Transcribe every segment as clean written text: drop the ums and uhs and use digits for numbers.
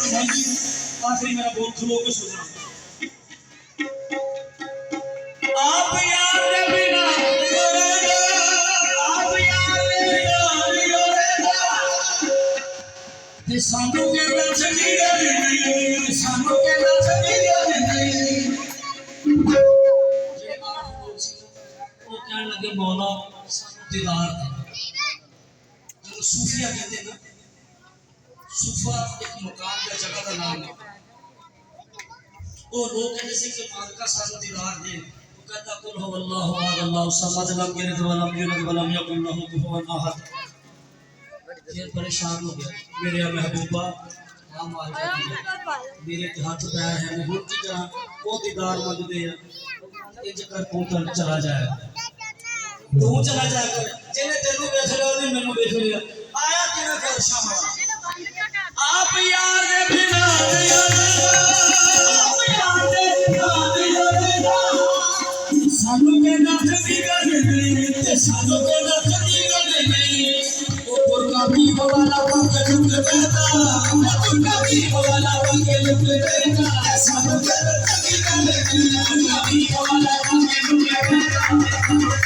आखिरी मेरा बहुत लोगों को सुना आप यार के बिना आप यार के बिना सानू के ना चली गई सानू के ना चली गई वो कहने लगे मौला दीदार दे सूफिया कहते हैं ना सूफा एक मकाम या जगह का नाम है वो लोग कहते हैं कि मालिका सानू दीदार दे वो कहता कुल हु अल्लाहु अहद अल्लाहु समद लम यलिद व लम यूलद व लम यकुल लहु कुफुवन अहद ये परेशान हो गया मेरे महबूबा हाँ मालिका मेरे हाथ पैर है महबूब की तरह वो दीदार मंगते हैं ये जगह पहुंचल चला जाए तू चला जाएगा जिन्हें तेनू देख लिया उन्हें मैनू देख लिया आया तेरा घर शामा आप यार दे बिना आप यार दे बिना सानू के नाथ दी गल नहीं ते सानू के नाथ दी गल नहीं ओ कभी वाला वक्त लुक बैठा ओ कभी वाला वक्त लुक बैठा सानू के नाथ दी गल नहीं कभी वाला वक्त लुक बैठा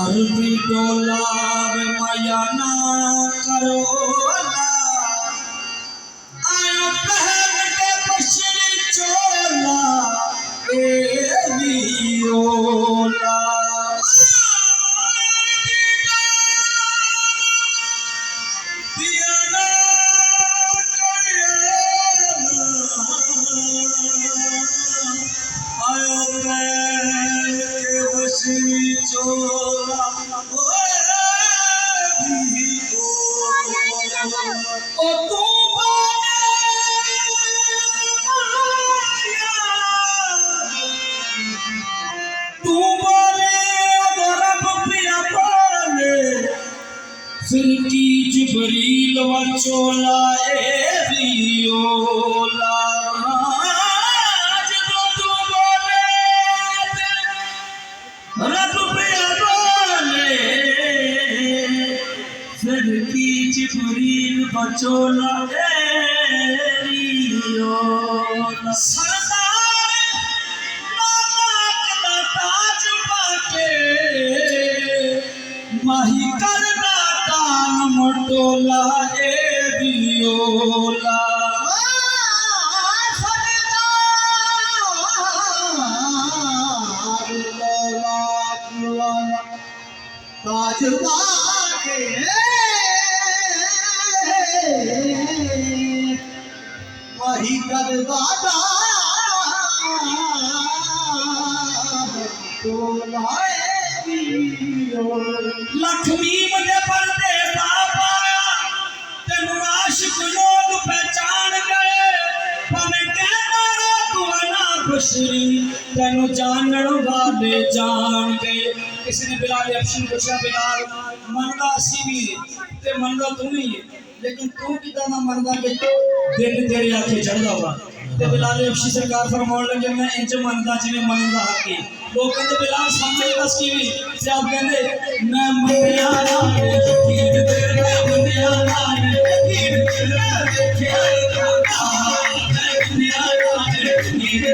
अरबी डोला माया ना करो आयो पहन के बशरी चोला ओला आयो पहन के बशरी चोला ओ तू दियोला जो तू बोले रब पे बोले फिर की जिब्रील बचोला दियोला सरदार नानक दा ताज पाके माही करना टांग मोटोला ए दियोला ताज पाके वही करदा लक्ष्मी मुझे परदेसा पाया तेनु आशिक लोग पहचान गए पमे कहना रो तू ना खुशी तेनु जानन वाले जान गए किसी ने बिलाल अफशी पूछा बिलाल मनदा सी भी ते मनदा तू ही है लेकिन तू किदा ना मनदा के दिल तेरे आखे चढ़दा वा ते बिलाल अफशी सरकार फरमाउण लगे मैं इंज मनदा जिवें मनदा हकी लोग कहते बिलाल समझे बस की भी से आप कहते मैं मनिया नाल यकीन तेरे मनिया नाल यकीन तेरे मैं मनिया नाल यकीन